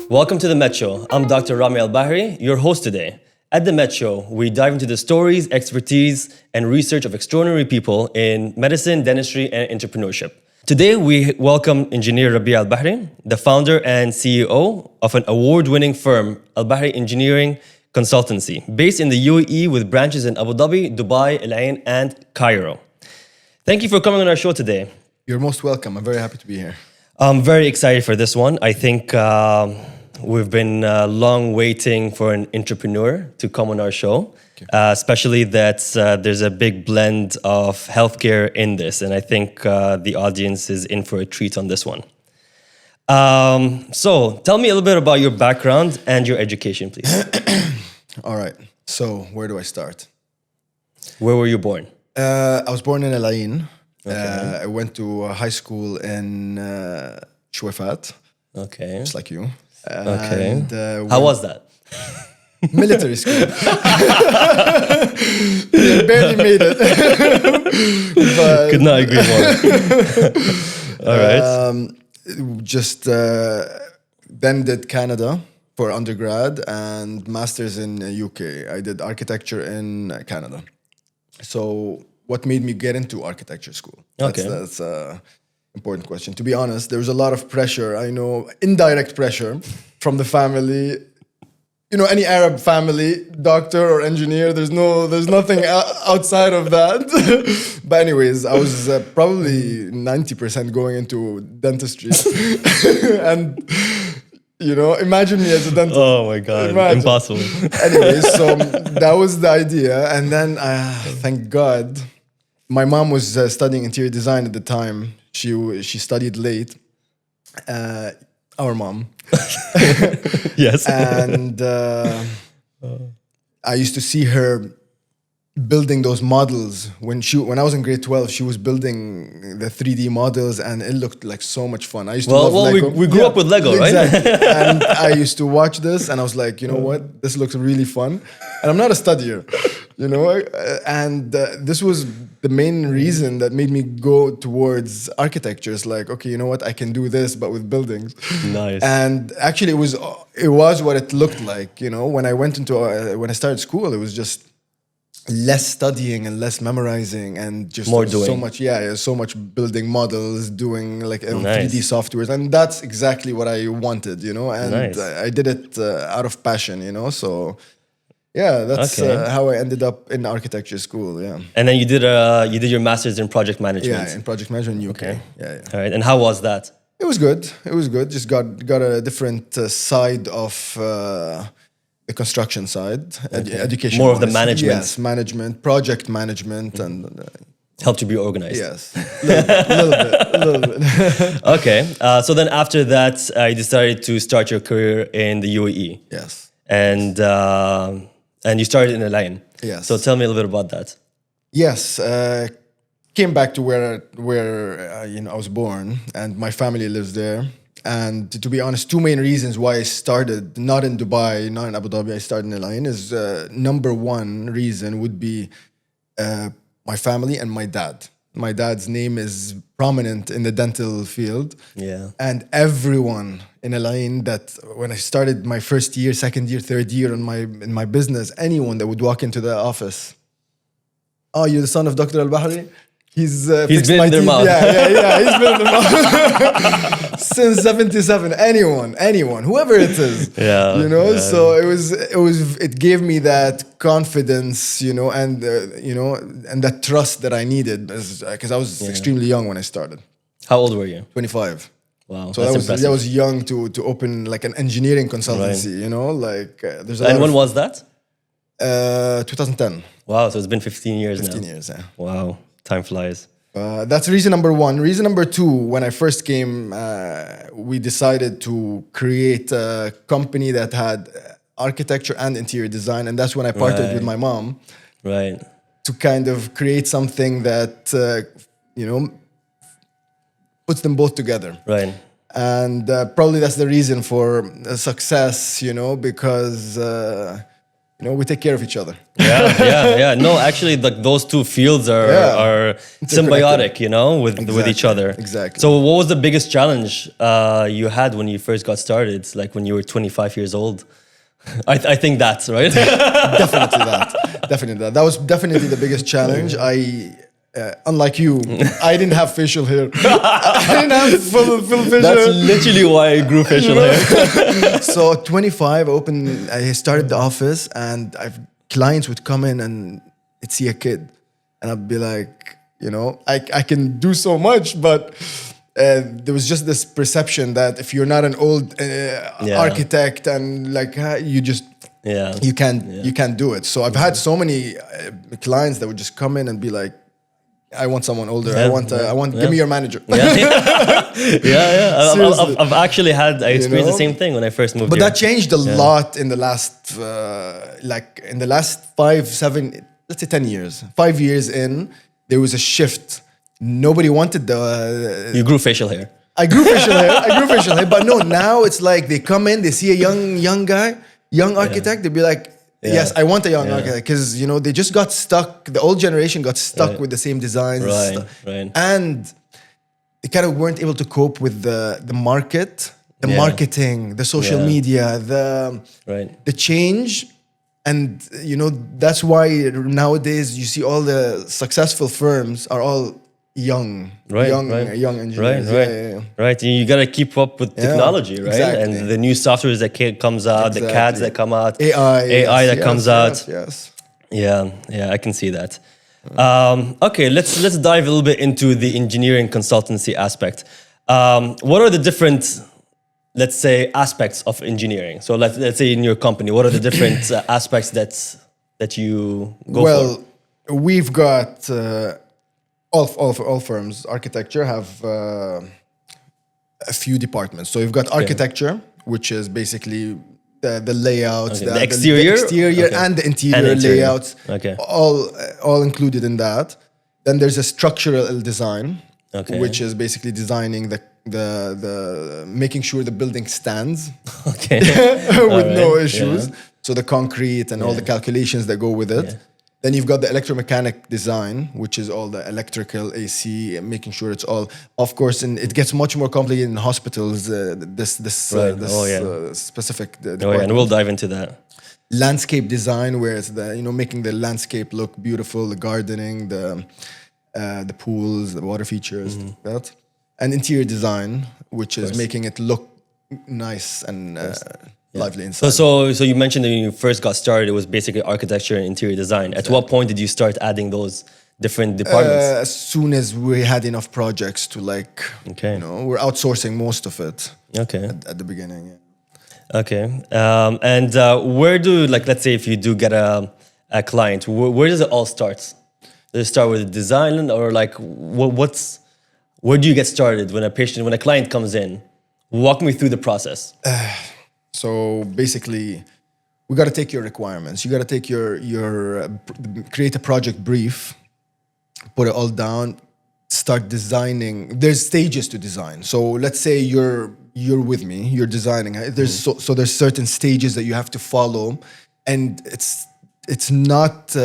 Welcome to the Met Show. I'm Dr. Rami Albahri, your host today. At the Met Show, we dive into the stories, expertise, and research of extraordinary people in medicine, dentistry, and entrepreneurship. Today, we welcome engineer Rabie Al Bahri, the founder and CEO of an award-winning firm, Al Bahri Engineering Consultancy, based in the UAE with branches in Abu Dhabi, Dubai, Al Ain, and Cairo. Thank you for coming on our show today. You're most welcome. I'm very happy to be here. I'm very excited for this one. I think we've been long waiting for an entrepreneur to come on our show, especially that there's a big blend of healthcare in this. And I think the audience is in for a treat on this one. So tell me a little bit about your background and your education, please. All right. So where do I start? Where were you born? I was born in Al Ain. Okay. I went to high school in Shuwaifat, Okay. just like you. Okay. And, How was that? military school. Barely made it. But, Could not agree more. All right. just then did Canada for undergrad and masters in UK. I did architecture in Canada. So what made me get into architecture school? That's an important question. To be honest, there was a lot of pressure. I know indirect pressure from the family. You know, any Arab family, doctor or engineer, there's nothing outside of that. But anyways, I was probably 90% going into dentistry. And, you know, imagine me as a dentist. Oh my God, impossible. Anyways, so that was the idea. And then, thank God, my mom was studying interior design at the time. She studied late. Our mom. Yes. And I used to see her building those models when I was in grade 12. She was building the 3D models, and it looked like so much fun. I used to love Lego. we grew up with Lego, right? Exactly. And I used to watch this, and I was like, you know what, this looks really fun. And I'm not a studier, you know. And this was the main reason that made me go towards architecture. It's like, okay, you know what, I can do this, but with buildings. Nice. And actually, it was what it looked like. You know, when I started school, it was just less studying and less memorizing and just More doing. so much building models, doing like Nice. 3D softwares, and that's exactly what I wanted, you know. And Nice. I did it out of passion, you know. So yeah, that's Okay. how I ended up in architecture school. Yeah, And then you did your master's in project management. yeah, in project management in UK. Okay. Yeah. All right. And how was that? It was good. It was good. Just got a different side of the construction side, education. More of the wise. management. Yes, management, project management, and Helped you be organized. yes, a little bit. Okay. So then after that, you decided to start your career in the UAE. Yes, And you started in Al Ain. Yes. So tell me a little bit about that. yes. Came back to where I was born, and my family lives there. And to be honest, two main reasons why I started not in Dubai, not in Abu Dhabi, I started in Al Ain is number one reason would be my family and my dad. My dad's name is prominent in the dental field. Yeah. And everyone in Al Ain that when I started my first year, second year, third year in my business, anyone that would walk into the office, oh, you're the son of Dr. Al Bahri? He's been in their mouth. Yeah. He's been in their mouth since '77. Anyone, whoever it is. Yeah, you know. yeah. So it gave me that confidence, you know, and and that trust that I needed because I was extremely young when I started. How old were you? 25. Wow. So that's impressive. that was young to open like an engineering consultancy. You know, like there's a And lot when of, was that? 2010. Wow. So it's been 15 years 15 now. years. Yeah. Wow. Time flies. That's reason number one. Reason number two, when I first came, we decided to create a company that had architecture and interior design. And that's when I partnered with my mom Right. to kind of create something that, puts them both together. Right. And probably that's the reason for success, you know, because we take care of each other. Yeah. No, actually, like those two fields are symbiotic, with each other. Exactly. So, what was the biggest challenge you had when you first got started? Like when you were 25 years old. I think that's right. Definitely that. That was definitely the biggest challenge. Unlike you, I didn't have facial hair. I didn't have full facial That's hair. literally why I grew facial hair. So at 25, I started the office, and clients would come in and they'd see a kid, and I'd be like, I can do so much, but there was just this perception that if you're not an old architect and like you can't do it. So I've had so many clients that would just come in and be like, I want someone older. Give me your manager. I've actually I experienced the same thing when I first moved But here. that changed a lot in the last, in the last 5, 7, let's say 10 years. 5 years in, there was a shift. Nobody wanted You grew facial hair. I grew facial hair. But no, now it's like they come in, they see a young guy, young architect, they'd be like, yes, I want a young architect, because they just got stuck. The old generation got stuck with the same designs, right. And they kind of weren't able to cope with the market, the marketing, the social media, the change, and that's why nowadays you see all the successful firms are all young engineers. Right. You gotta keep up with technology, right? Exactly. And the new softwares that comes out, the CADs that come out, AI that comes out. Yes. Yeah, I can see that. Okay, let's dive a little bit into the engineering consultancy aspect. What are the different, let's say, aspects of engineering? So let's say in your company, what are the different aspects that you go for? Well, we've got all firms, architecture have a few departments. So you've got architecture, which is basically the layouts, the exterior, and the interior layouts, okay, all included in that. Then there's a structural design, which is basically designing the making sure the building stands with no issues. So the concrete and all the calculations that go with it. Then you've got the electromechanic design, which is all the electrical, AC, making sure it's all. Of course, and it gets much more complicated in hospitals. Specific. And we'll dive into that. Landscape design, where it's making the landscape look beautiful, the gardening, the pools, the water features, that. And interior design, which is making it look nice and lively inside. So you mentioned that when you first got started, it was basically architecture and interior design. At what point did you start adding those different departments? As soon as we had enough projects to we're outsourcing most of it. At the beginning. Okay. And where do, let's say if you do get a client, where does it all start? Does it start with the design, or where do you get started when a client comes in? Walk me through the process. So basically, we got to take your requirements. You got to take create a project brief, put it all down, start designing. There's stages to design. So let's say you're with me, you're designing. There's there's certain stages that you have to follow, and it's not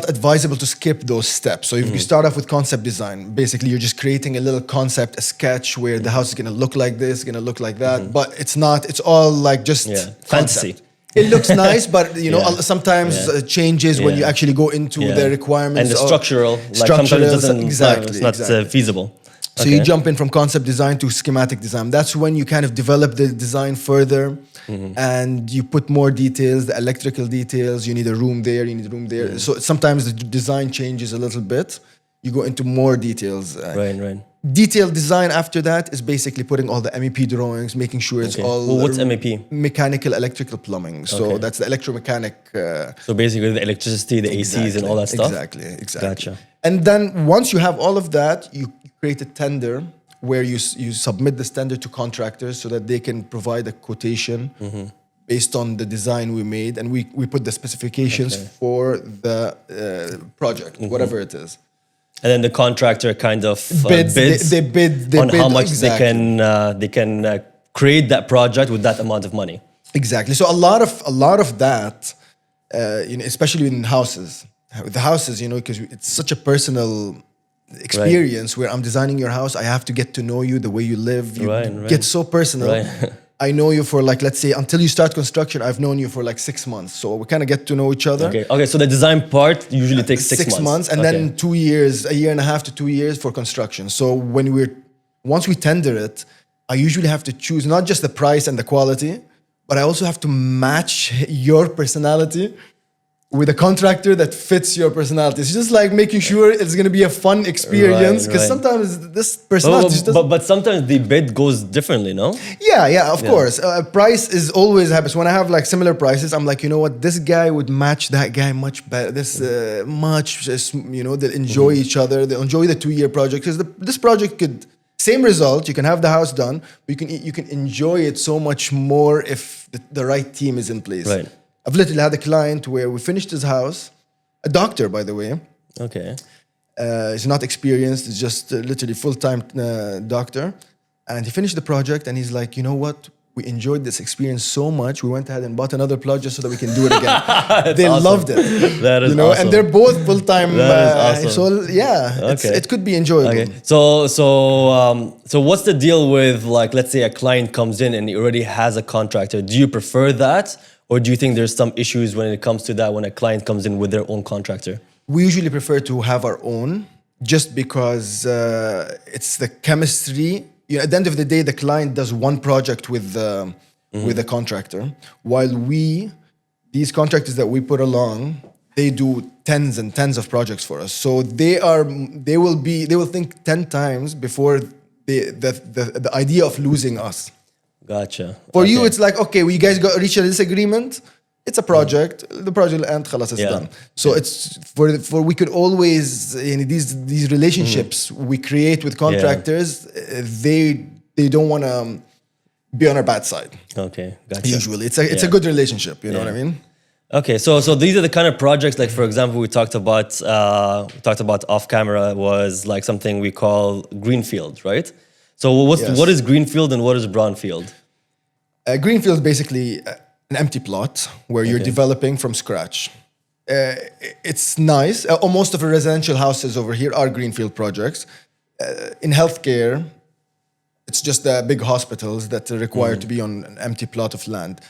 advisable to skip those steps. So if you start off with concept design, basically you're just creating a little concept, a sketch where the house is going to look like this, going to look like that. But it's not, it's all just fantasy. It looks nice, but sometimes changes when you actually go into the requirements. And the structural, sometimes it doesn't, it's not feasible. So you jump in from concept design to schematic design. That's when you kind of develop the design further, and you put more details, the electrical details. You need a room there, you need a room there. So sometimes the design changes a little bit. You go into more details. Right. Detailed design after that is basically putting all the MEP drawings, making sure it's all... Well, what's MEP? Mechanical, electrical, plumbing. So that's the electromechanic... so basically the electricity, the ACs and all that stuff? Exactly. Gotcha. And then once you have all of that, you create a tender where you submit this tender to contractors so that they can provide a quotation based on the design we made. And we put the specifications for the project, whatever it is. And then the contractor kind of bids on bid how much they can create that project with that amount of money. Exactly. So a lot of that, especially in houses, with the houses, because it's such a personal experience where I'm designing your house. I have to get to know you, the way you live. You get so personal. Right. I know you for like, let's say, until you start construction, I've known you for like 6 months. So we kind of get to know each other. Okay. So the design part usually takes 6 months. 6 months, and then 2 years, a year and a half to 2 years for construction. So once we tender it, I usually have to choose not just the price and the quality, but I also have to match your personality with a contractor that fits your personality. It's just like making sure it's going to be a fun experience, because sometimes this personality just doesn't... But sometimes the bid goes differently, no? Yeah, of course. Price is always happens. When I have like similar prices, I'm like, you know what, this guy would match that guy much better. They'll enjoy each other. They'll enjoy the 2-year project, because this project could... Same result, you can have the house done, but you can enjoy it so much more if the right team is in place. Right. I've literally had a client where we finished his house, a doctor, by the way. Okay. He's not experienced, he's just literally full-time doctor. And he finished the project and he's like, you know what? We enjoyed this experience so much. We went ahead and bought another plot just so that we can do it again. They awesome. loved it. That is awesome. And they're both full-time. That is awesome. So yeah, it could be enjoyable. Okay. So what's the deal with, like, let's say a client comes in and he already has a contractor? Do you prefer that? Or do you think there's some issues when it comes to that when a client comes in with their own contractor? We usually prefer to have our own, just because it's the chemistry. At the end of the day, the client does one project with the contractor, while these contractors that we put along, they do tens and tens of projects for us. So they will think 10 times before the idea of losing us. Gotcha. For you, it's like, okay, we guys reach a disagreement. It's a project. The project will end. Khalas, it's done. So it's for we could always these relationships we create with contractors. They don't want to be on our bad side. Okay, gotcha. Usually, it's a good relationship. You know what I mean? Okay, so these are the kind of projects, like, for example, we talked about off camera, was like something we call greenfield, right? So what is greenfield and what is brownfield? Greenfield is basically an empty plot where you're developing from scratch. It's nice. Most of the residential houses over here are greenfield projects. In healthcare, it's just the big hospitals that are required to be on an empty plot of land.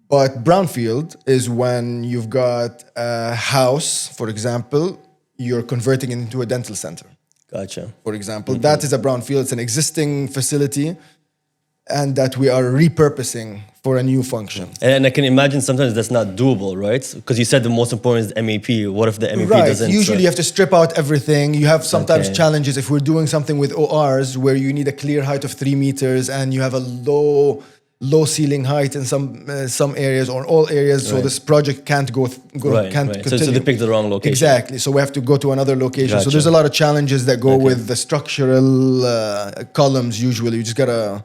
But brownfield is when you've got a house, for example, you're converting it into a dental center. Gotcha. For example, that is a brownfield. It's an existing facility, and that we are repurposing for a new function. And I can imagine sometimes that's not doable, right? Because you said the most important is the MEP. What if the MEP doesn't? Usually you have to strip out everything. You have sometimes challenges if we're doing something with ORs where you need a clear height of 3 meters and you have a low ceiling height in some areas or all areas, so this project can't continue. So they picked the wrong location. Exactly. So we have to go to another location. Gotcha. So there's a lot of challenges that go with the structural columns. Usually, you just gotta.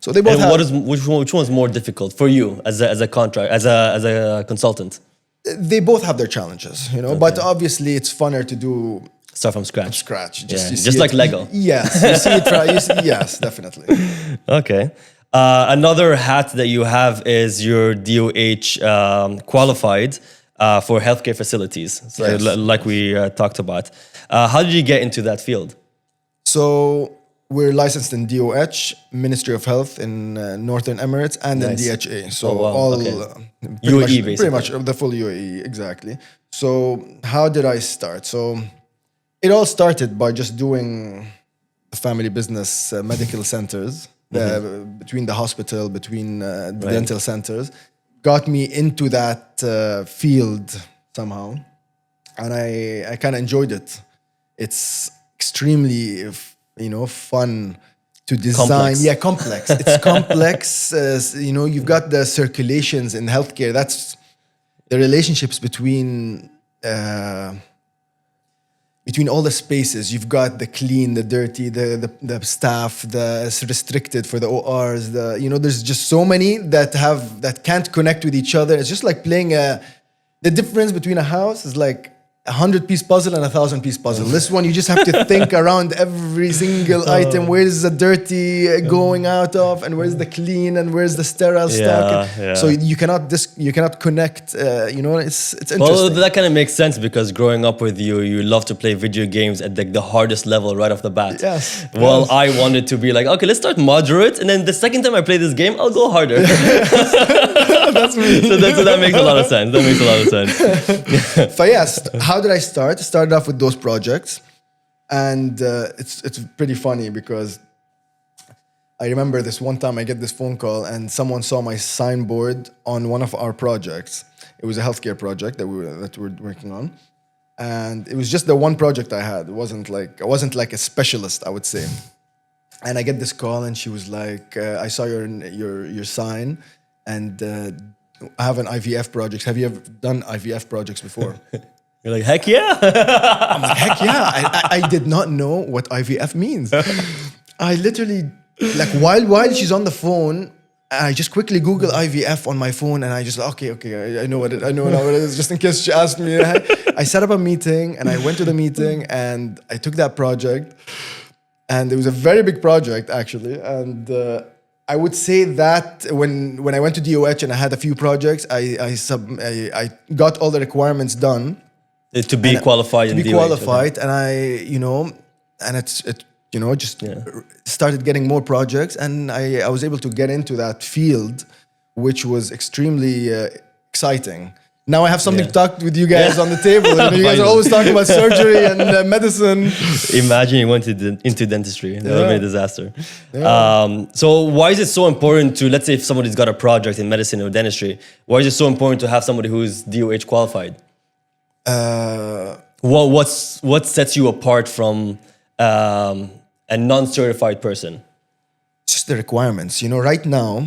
So they both. And which one's more difficult for you as a contract as a consultant? They both have their challenges, But obviously, it's funner to do. Start from scratch. Just like Lego. Yes, you see it. Yes, definitely. Okay. Another hat that you have is your DOH qualified for healthcare facilities, like we talked about. How did you get into that field? So we're licensed in DOH, Ministry of Health in Northern Emirates, and in DHA. So UAE, basically. Pretty much the full UAE, exactly. So how did I start? So it all started by just doing family business medical centers. Between the hospital, between the dental centers, got me into that field somehow, and I kind of enjoyed it. It's extremely, fun to design. Complex. It's complex. You've got the circulations in healthcare. That's the relationships between all the spaces. You've got the clean, the dirty, the staff, the restricted for the ORs. There's just so many that can't connect with each other. It's just like playing the difference between a house is like 100-piece puzzle and a 1,000-piece puzzle. This one, you just have to think around every single item. Where's the dirty going out of, and where's the clean, and where's the sterile stuck? So you cannot connect. It's interesting. Well, that kind of makes sense because growing up with you, you love to play video games at the hardest level right off the bat. Yes. Well, yes. I wanted to be like, okay, let's start moderate, and then the second time I play this game, I'll go harder. That's me. So that makes a lot of sense. That makes a lot of sense. But yes, how did I start? Started off with those projects, and it's pretty funny because I remember this one time I get this phone call and someone saw my signboard on one of our projects. It was a healthcare project that we were working on, and it was just the one project I had. I wasn't like a specialist, I would say. And I get this call, and she was like, "I saw your sign, and I have an IVF project. Have you ever done IVF projects before?" You're like, heck yeah. I'm like, heck yeah. I did not know what IVF means. I literally, like, while she's on the phone, I just quickly Google IVF on my phone, and I just, okay, I know what it is, just in case she asked me. I set up a meeting, and I went to the meeting, and I took that project, and it was a very big project, actually, and I would say that when I went to DOH and I had a few projects, I got all the requirements done to be qualified. To be qualified, and just started getting more projects, and I was able to get into that field, which was extremely exciting. Now I have something to talk with you guys on the table. You guys are always talking about surgery and medicine. Imagine you went into dentistry. That would be a disaster. Yeah. So why is it so important to, let's say if somebody's got a project in medicine or dentistry, why is it so important to have somebody who's DOH qualified? What sets you apart from a non-certified person? Just the requirements. Right now,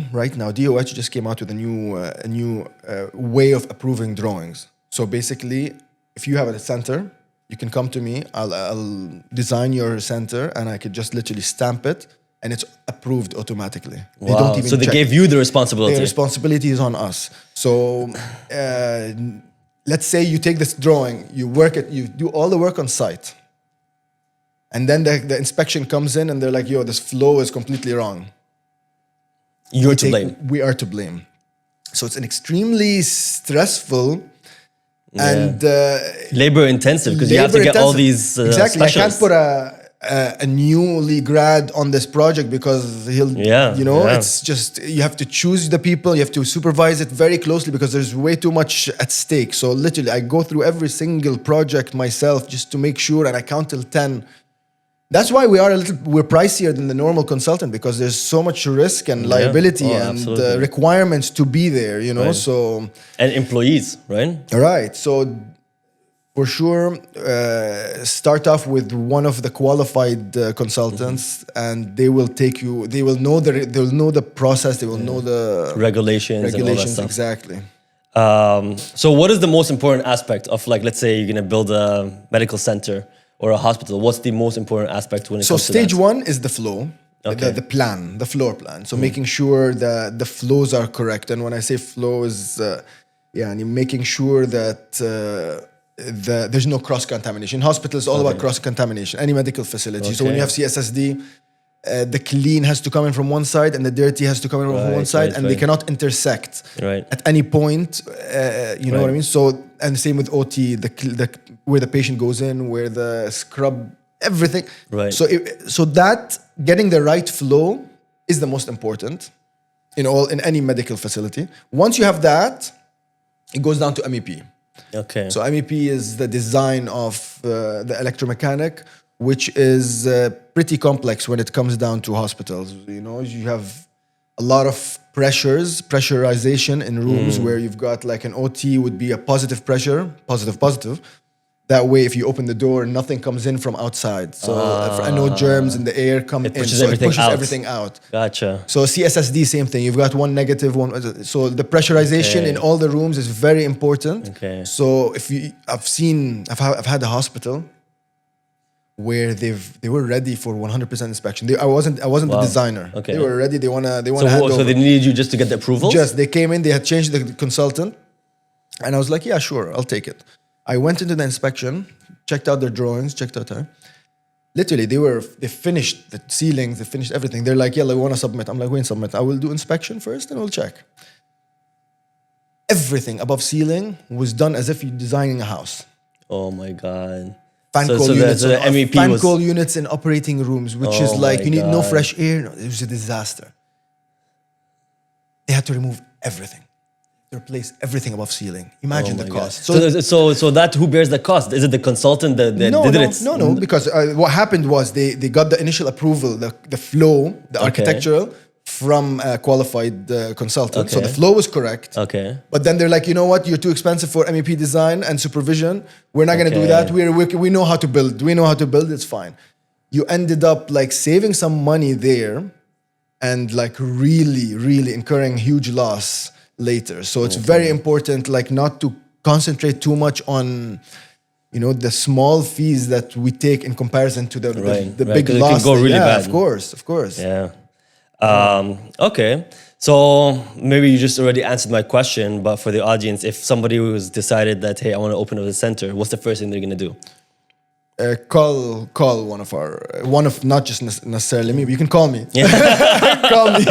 DOH just came out with a new way of approving drawings. So basically, if you have a center, you can come to me. I'll design your center, and I could just literally stamp it, and it's approved automatically. Wow. They don't even so they check. gave you the responsibility. The responsibility is on us. So let's say you take this drawing, you do all the work on site. And then the inspection comes in, and they're like, "Yo, this flow is completely wrong." You're to blame. We are to blame. So it's an extremely stressful and labor intensive, because you have to get all these exactly. specialists. I can't put a newly grad on this project because it's just, you have to choose the people, you have to supervise it very closely because there's way too much at stake. So literally, I go through every single project myself just to make sure, and I count till 10. That's why we're pricier than the normal consultant, because there's so much risk and liability and requirements to be there, Right. So, and employees, right? Right. So for sure, start off with one of the qualified consultants, and they will take you. They will know the process. They will know the regulations and all that stuff. Exactly. So what is the most important aspect of, like, let's say you're gonna build a medical center or a hospital? What's the most important aspect when it comes to that? So stage one is the flow, Okay. the plan, the floor plan. So making sure that the flows are correct. And when I say flow is, making sure that there's no cross-contamination. In hospitals, all about cross-contamination, any medical facility. So when you have CSSD, the clean has to come in from one side and the dirty has to come in from one side, and they cannot intersect at any point. You know what I mean? So, and the same with OT, where the patient goes in, where the scrub, everything. Right. So that getting the right flow is the most important in any medical facility. Once you have that, it goes down to MEP. Okay. So MEP is the design of the electromechanic, which is pretty complex when it comes down to hospitals. You have a lot of pressurization in rooms where you've got, like, an OT would be a positive pressure, positive. That way, if you open the door, nothing comes in from outside. So no germs in the air come in. Pushes So everything it pushes out. everything out. Gotcha. So CSSD, same thing. You've got one negative, one. So the pressurization in all the rooms is very important. Okay. So I've had a hospital where they were ready for 100% inspection. I wasn't the designer. Okay. They were ready. They want to hand over. So they needed you just to get the approval? They came in. They had changed the consultant, and I was like, yeah, sure, I'll take it. I went into the inspection, checked out their drawings, checked out her. Literally, they finished the ceilings, they finished everything. They're like, yeah, we want to submit. I'm like, we submit. I will do inspection first and we'll check. Everything above ceiling was done as if you're designing a house. Oh my God. Fan So call the units, MEP fan was- call units in operating rooms, which is Oh like my you need no God. fresh air. No, it was a disaster. They had to remove everything, to replace everything above ceiling. Imagine Oh the my God. cost. So that who bears the cost? Is it the consultant that did it? No, because what happened was they got the initial approval, the flow, the architectural from a qualified consultant. So Okay. the flow was correct. Okay. But then they're like, you know what? You're too expensive for MEP design and supervision. We're not going to do Okay. that. We know how to build. We know how to build. It's fine. You ended up like saving some money there and like really, really incurring huge loss later. So it's very important like not to concentrate too much on, you know, the small fees that we take in comparison to the Right, big 'cause it loss. can go really bad. Of course. Yeah. Okay. So maybe you just already answered my question, but for the audience, if somebody was decided that, hey, I want to open up a center, what's the first thing they're going to do? Call one of not just necessarily me, but you can call me. Call me.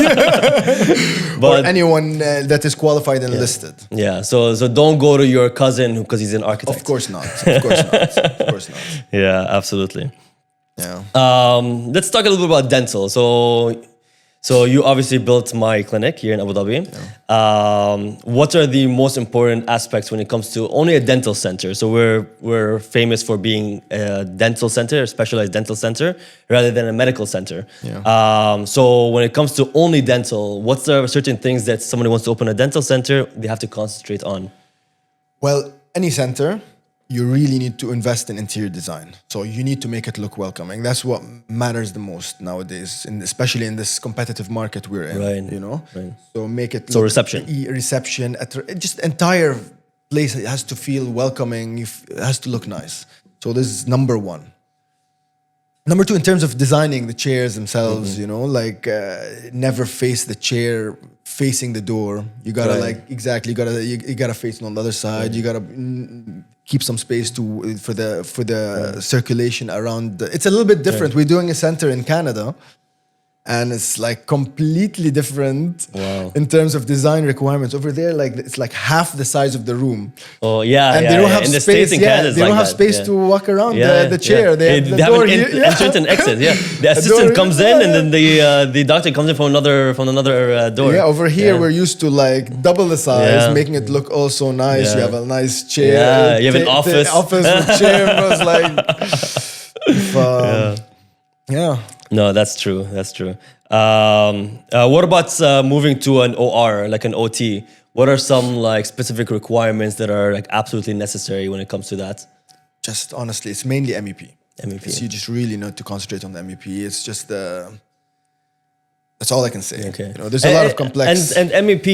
Or But anyone that is qualified and listed. yeah, so don't go to your cousin because he's an architect. Of course not. Of course not. Of course not. Yeah, absolutely. Yeah. Let's talk a little bit about dental. So you obviously built my clinic here in Abu Dhabi. What are the most important aspects when it comes to only a dental center? So we're famous for being a dental center, a specialized dental center, rather than a medical center. Yeah. So when it comes to only dental, what's the certain things that somebody wants to open a dental center, they have to concentrate on? Well, any center, you really need to invest in interior design. So you need to make it look welcoming. That's what matters the most nowadays, especially in this competitive market we're in. Right, You know. right. So make it. So look- reception. Reception. Just entire place has to feel welcoming. It has to look nice. So this is number one. Number two, in terms of designing the chairs themselves, you know, like never face the chair facing the door. You gotta Right. you gotta face it on the other side. You gotta keep some space for the circulation around. It's a little bit different. We're doing a center in Canada, and it's like completely different Wow. in terms of design requirements. Over there, like it's like half the size of the room. Oh yeah, And yeah, they don't yeah. have in the space. States in Yeah, Canada, it's they don't like have that, space yeah. to walk around the chair. They have the have door an here. Yeah. entrance and exit. Yeah, the assistant comes in, and then the doctor comes in from another door. Yeah, over here Yeah. we're used to like double the size, Yeah. making it look all so nice. Yeah. You have a nice chair. Yeah, you have an office. Office with chair. It was like, yeah. No, that's true. That's true. What about moving to an OR, like an OT? What are some like specific requirements that are like absolutely necessary when it comes to that? Just honestly, it's mainly MEP. MEP. So you just really need to concentrate on the MEP. It's just that's all I can say. Okay. You know, there's a lot of complex. And MEP,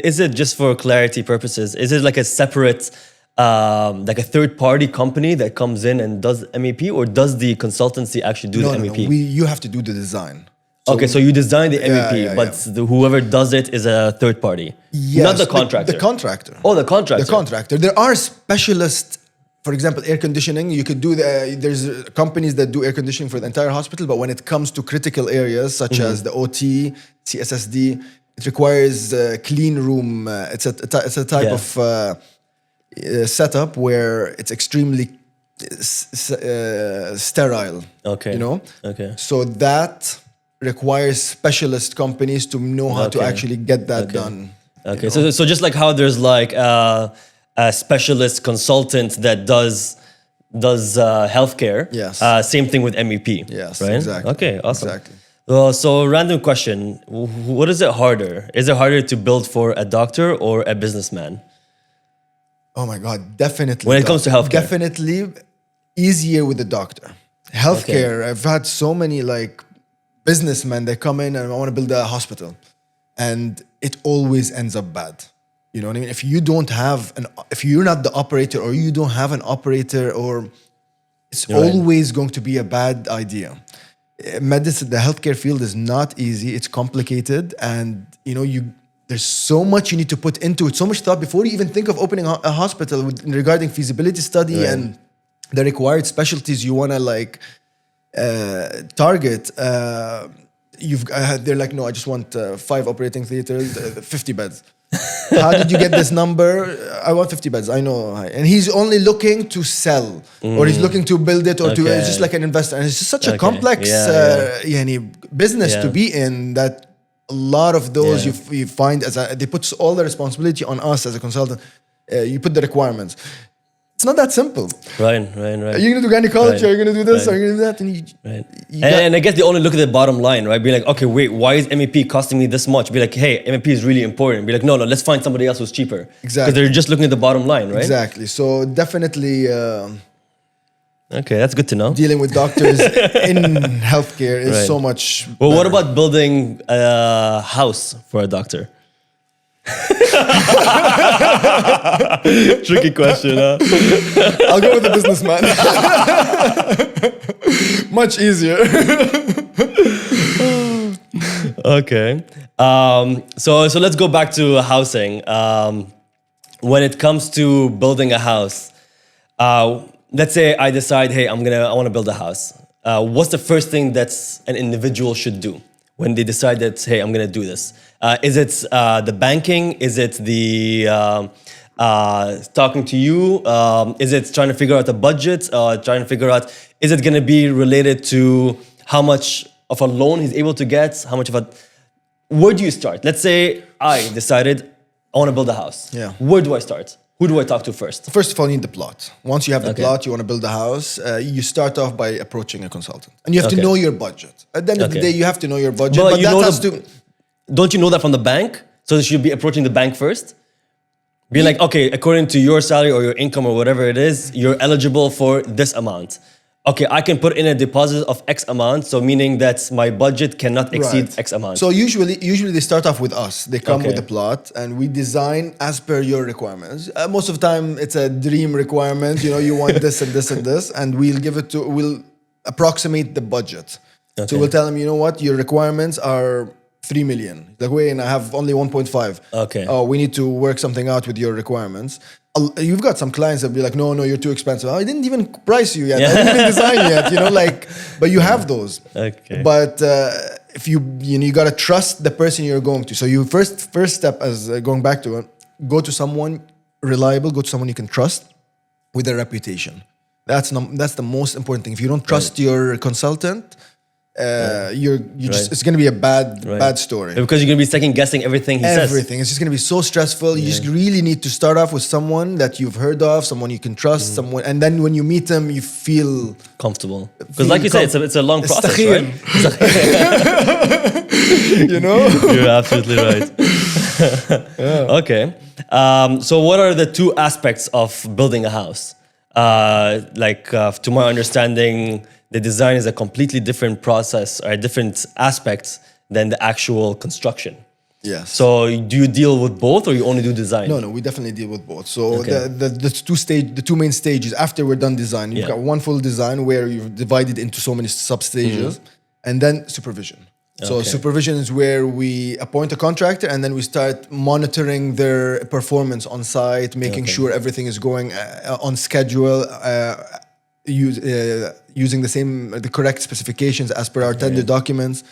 is it just for clarity purposes? Is it like a separate, like a third-party company that comes in and does MEP, or does the consultancy actually do the MEP? You have to do the design. Okay, so you design the MEP, yeah, but whoever does it is a third party, Yes, not the contractor. The contractor. Oh, the contractor. The contractor. There are specialists. For example, air conditioning. You could do there's companies that do air conditioning for the entire hospital, but when it comes to critical areas such as the OT, CSSD, it requires a clean room. It's a type of setup where it's extremely sterile. Okay. You know. Okay. So that requires specialist companies to know how to Okay. actually get that done. Okay, so just like how there's like a specialist consultant that does healthcare. Yes. Same thing with MEP. Yes, Right. exactly. Okay. Awesome. Exactly. Well, so random question: what is it harder? Is it harder to build for a doctor or a businessman? Oh my God, definitely. When it comes to healthcare. Definitely easier with the doctor. Healthcare, I've had so many like businessmen that come in and I want to build a hospital, and it always ends up bad. You know what I mean? If you don't have if you're not the operator, or you don't have an operator, or it's always going to be a bad idea. Medicine, the healthcare field is not easy. It's complicated, and you know there's so much you need to put into it, so much thought before you even think of opening a hospital regarding feasibility study and the required specialties you want to like target. They're like, no, I just want 5 operating theaters, 50 beds. How did you get this number? I want 50 beds. I know. And he's only looking to sell, or he's looking to build it, or to. It's just like an investor, and it's just such a complex business to be in that. A lot of those you find they put all the responsibility on us as a consultant. You put the requirements. It's not that simple. Right. Are you going to do gynecology? Are you going to do this? Are you going to do that? And I guess they only look at the bottom line, right? Be like, okay, wait, why is MEP costing me this much? Be like, hey, MEP is really important. Be like, no, let's find somebody else who's cheaper. Exactly. Because they're just looking at the bottom line, right? Exactly. So definitely... okay, that's good to know. Dealing with doctors in healthcare is so much Well, better. what about building a house for a doctor? Tricky question, huh? I'll go with the businessman. Much easier. Okay. So let's go back to housing. When it comes to building a house, let's say I decide, hey, I want to build a house. What's the first thing that an individual should do when they decide that, hey, I'm going to do this? Is it the banking? Is it the talking to you? Is it trying to figure out a budget? Trying to figure out, is it going to be related to how much of a loan he's able to get? How much of a... Where do you start? Let's say I decided I want to build a house. Yeah. Where do I start? Who do I talk to first? First of all, you need the plot. Once you have the plot, you want to build a house, you start off by approaching a consultant. And you have to know your budget. At the end of the day, you have to know your budget. But that has to... Don't you know that from the bank? So you should be approaching the bank first? Be like, okay, according to your salary or your income or whatever it is, you're eligible for this amount. Okay, I can put in a deposit of X amount, so meaning that my budget cannot exceed X amount. So usually they start off with us. They come with a plot, and we design as per your requirements. Most of the time, it's a dream requirement. You want this and this and this, and we'll approximate the budget. Okay. So we'll tell them, you know what, your requirements are 3 million. Like, wait, and I have only 1.5. Okay. Oh, we need to work something out with your requirements. You've got some clients that be like, no, you're too expensive. I didn't even price you yet. I didn't even design yet. But you have those. Okay. But if you got to trust the person you're going to. So you first step, as going back to it, go to someone reliable, go to someone you can trust with a reputation. That's the most important thing. If you don't trust your consultant, it's going to be a bad story. Because you're going to be second guessing everything he says. Everything. It's just going to be so stressful. You just really need to start off with someone that you've heard of, someone you can trust, someone, and then when you meet them, you feel comfortable. Because like you said, it's a long process, right? You're absolutely right. Okay. So what are the 2 aspects of building a house? To my understanding, the design is a completely different process or a different aspect than the actual construction. Yes. So do you deal with both, or you only do design? No, we definitely deal with both. So the 2 main stages after we're done design, you've got one full design where you've divided into so many sub-stages, and then supervision. So supervision is where we appoint a contractor and then we start monitoring their performance on site, making sure everything is going on schedule, using the correct specifications as per our tender documents,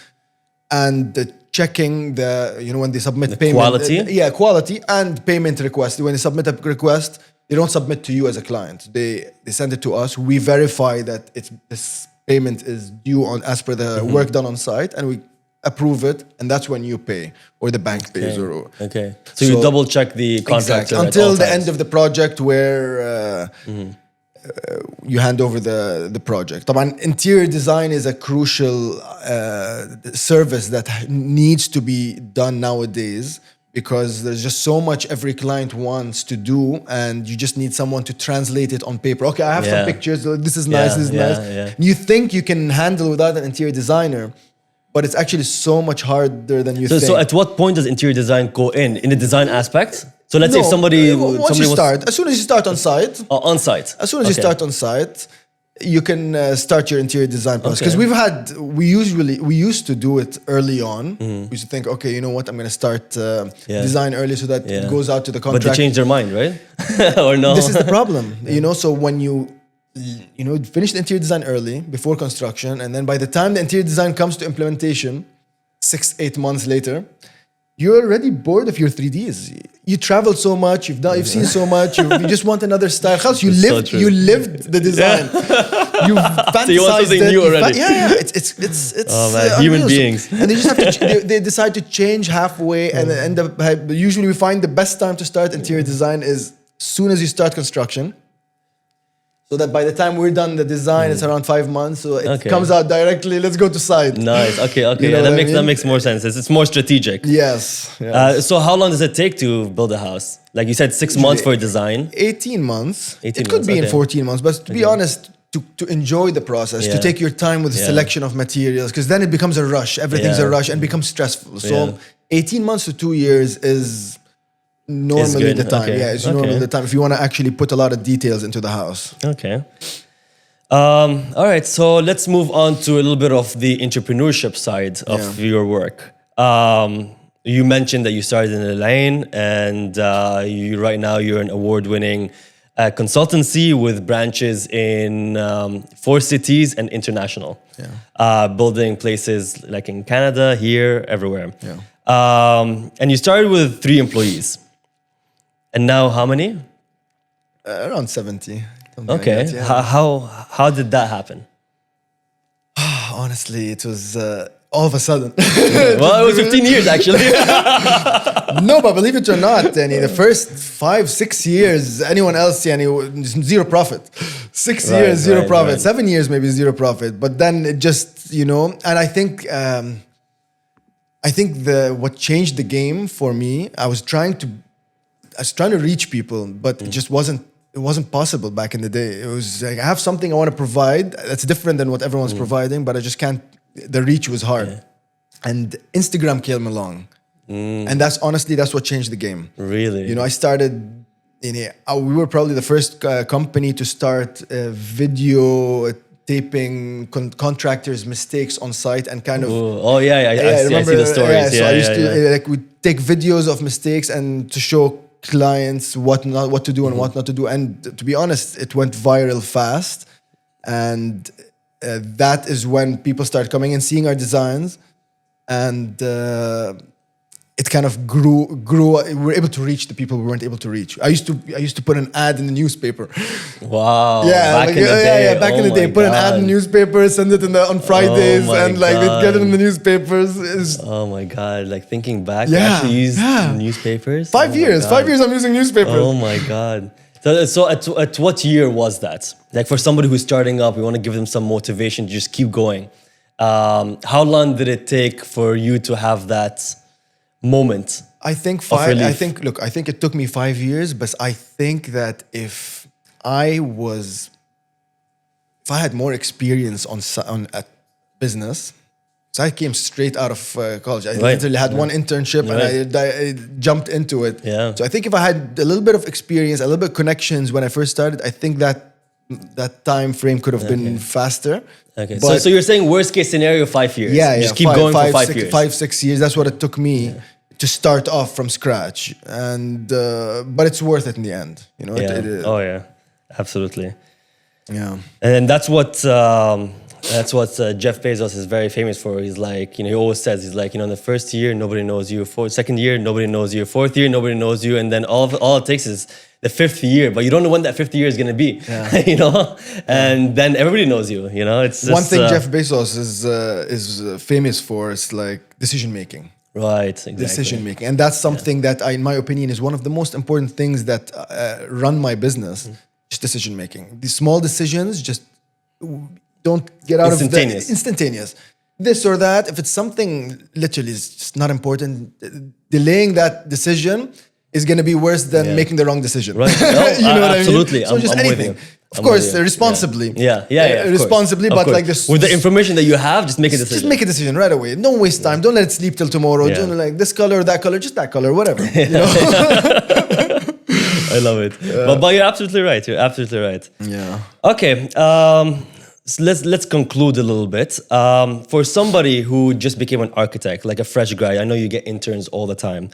and checking when they submit payment quality. Quality and payment request. When they submit a request, they don't submit to you as a client. They send it to us. We verify that this payment is due as per the work done on site, and we approve it, and that's when you pay, or the bank pays. So you double check the contractor until the end of the project, where you hand over the project. Interior design is a crucial service that needs to be done nowadays, because there's just so much every client wants to do, and you just need someone to translate it on paper. Okay, I have some pictures. This is nice. This is nice. You think you can handle without an interior designer, but it's actually so much harder than you think. So at what point does interior design go in the design aspect? So let's say if somebody... As soon as you start on site. On site. As soon as you start on site, you can start your interior design process. Because we used to do it early on. We used to think, okay, you know what, I'm going to start design early so that it goes out to the contract. But they changed their mind, right? Or no? This is the problem, you know. So when you finish the interior design early before construction, and then by the time the interior design comes to implementation, 6-8 months later, you're already bored of your 3Ds. You traveled so much, you've seen so much, you just want another style. You lived the design. You fantasized so you want something new already. It's human beings. And they just have to. They decide to change halfway, and end up. Usually, we find the best time to start interior design is soon as you start construction. So that by the time we're done the design, it's around 5 months. So it comes out directly. Let's go to site. Nice. Okay. You know that makes more sense. It's more strategic. Yes. So how long does it take to build a house? Like you said, 6 months for design. 18 months. 18 it could be in 14 months, but to be honest, to enjoy the process, to take your time with the selection of materials, because then it becomes a rush. Everything's a rush and becomes stressful. So 18 months to 2 years is normally the time. It's normally the time if you want to actually put a lot of details into the house. Okay. All right. So let's move on to a little bit of the entrepreneurship side of your work. You mentioned that you started in Al-Ain, and right now you're an award-winning consultancy with branches in 4 cities and international. Building places like in Canada, here, everywhere. And you started with 3 employees. And now how many? Around 70. Okay. Like that, How did that happen? Honestly, it was all of a sudden. Well, it was 15 years actually. No, but believe it or not, the first 5-6 years, anyone else, zero profit. 6 years, zero profit. Right. 7 years, maybe zero profit. But then it just, and I think what changed the game for me, I was trying to reach people, but it just wasn't possible back in the day. It was like, I have something I want to provide that's different than what everyone's providing, but I just can't. The reach was hard, and Instagram came along, and that's what changed the game. Really, I started. We were probably the first company to start video taping contractors' mistakes on site and kind of. I see the stories. So I used to we take videos of mistakes and to show clients what to do and what not to do. And to be honest, it went viral fast, and that is when people started coming and seeing our designs, and it kind of grew. We were able to reach the people we weren't able to reach. I used to put an ad in the newspaper. Wow! Back in the day, put an ad in the newspaper, send it on Fridays, and we'd get it in the newspapers. Oh my God! Like thinking back, actually used newspapers. 5 years. 5 years I'm using newspapers. Oh my God! So at what year was that? Like for somebody who's starting up, we want to give them some motivation to just keep going. How long did it take for you to have that moment? I think I think it took me 5 years, but I think that if I had more experience on a business, so I came straight out of college. I literally had one internship and I jumped into it. Yeah. So I think if I had a little bit of experience, a little bit of connections when I first started, I think that time frame could have been faster. Okay. So you're saying worst case scenario 5 years. Just keep going for 5 years. 5-6 years. That's what it took me to start off from scratch. And but it's worth it in the end. Absolutely. Yeah. And that's what Jeff Bezos is very famous for. He's like, he always says, he's like, in the first year, nobody knows you. Second year, nobody knows you. 4th year, nobody knows you. And then all it takes is the 5th year, but you don't know when that 5th year is going to be, and then everybody knows you, it's just, one thing Jeff Bezos is famous for is like decision making. Right, exactly. Decision making. And that's something that in my opinion, is one of the most important things that run my business, just decision making. These small decisions, just don't get out of the instantaneous. This or that, if it's something literally is just not important, delaying that decision is going to be worse than making the wrong decision. Right. No, absolutely. I mean? So just anything. Of course, responsibly. Responsibly, but like this. With the information that you have, just make a decision. Just make a decision right away. Don't waste time. Don't let it sleep till tomorrow. Don't like this color, that color, just that color, whatever. I love it. But you're absolutely right. Yeah. Okay. So let's conclude a little bit. For somebody who just became an architect, like a fresh grad, I know you get interns all the time.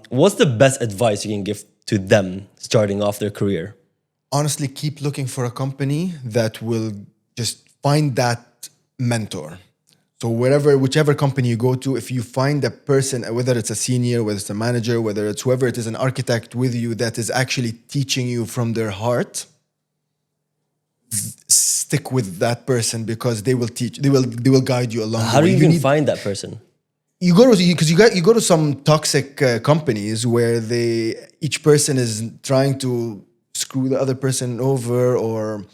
What's the best advice you can give to them starting off their career? Honestly, keep looking for a company that will just find that mentor. So whichever company you go to, if you find a person, whether it's a senior, whether it's a manager, whether it's whoever it is, an architect with you that is actually teaching you from their heart, stick with that person because they will teach, they will guide you along. How do you even find that person? You go to some toxic companies where each person is trying to screw the other person over or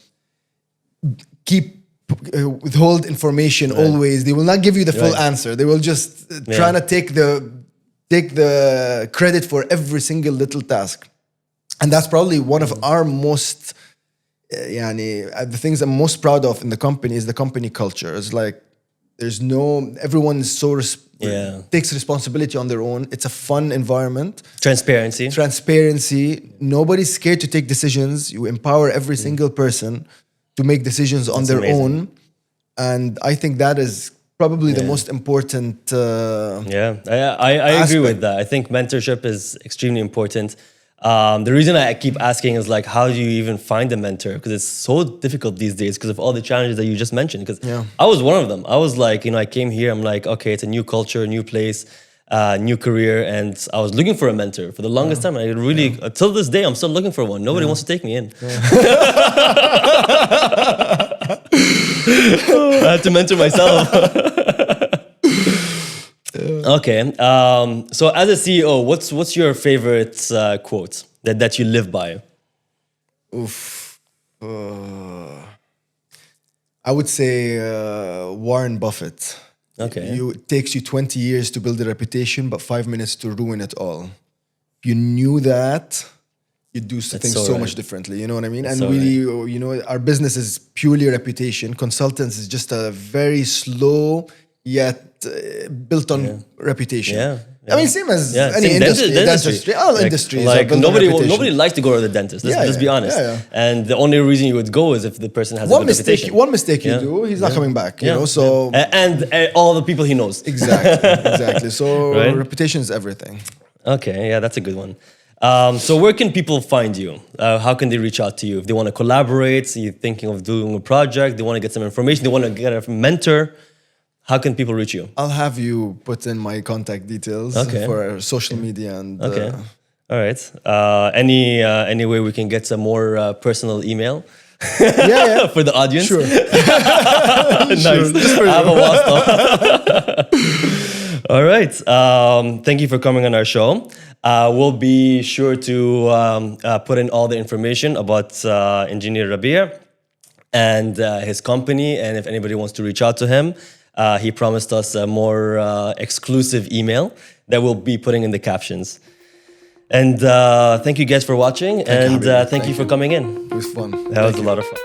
withhold information. Always, they will not give you the full answer. They will just trying to take the credit for every single little task, and that's probably one of our most the things I'm most proud of in the company is the company culture. It's like everyone is takes responsibility on their own. It's a fun environment. Transparency. Nobody's scared to take decisions. You empower every single person to make decisions on their own. And I think that is probably the most important I agree with that. I think mentorship is extremely important. The reason I keep asking is like, how do you even find a mentor? Because it's so difficult these days because of all the challenges that you just mentioned. Because I was one of them. I was like, I came here, I'm like, okay, it's a new culture, new place, new career. And I was looking for a mentor for the longest time. And I really, till this day, I'm still looking for one. Nobody wants to take me in. I had to mentor myself. Okay. So as a CEO, what's your favorite quote that you live by? I would say Warren Buffett. Okay. It takes you 20 years to build a reputation, but 5 minutes to ruin it all. If you knew that, you'd do things so much differently. You know what I mean? And our business is purely reputation. Consultants is just a very slow yet built on reputation. I mean, same as any industry. All industries. Like nobody likes to go to the dentist. Let's be honest. And the only reason you would go is if the person has a good reputation. One mistake you do, he's not coming back. You know, so and all the people he knows. Exactly. So reputation is everything. Okay, that's a good one. So where can people find you? How can they reach out to you? If they want to collaborate, you're thinking of doing a project, they want to get some information, they want to get a mentor, how can people reach you? I'll have you put in my contact details for social media and. All right. Any way we can get some more personal email? For the audience. Sure. Nice. Just for I have a WhatsApp. All right. Thank you for coming on our show. We'll be sure to put in all the information about Engineer Rabie and his company. And if anybody wants to reach out to him, he promised us a more exclusive email that we'll be putting in the captions. And thank you guys for watching. Thank you for coming in. It was fun. That was a lot of fun.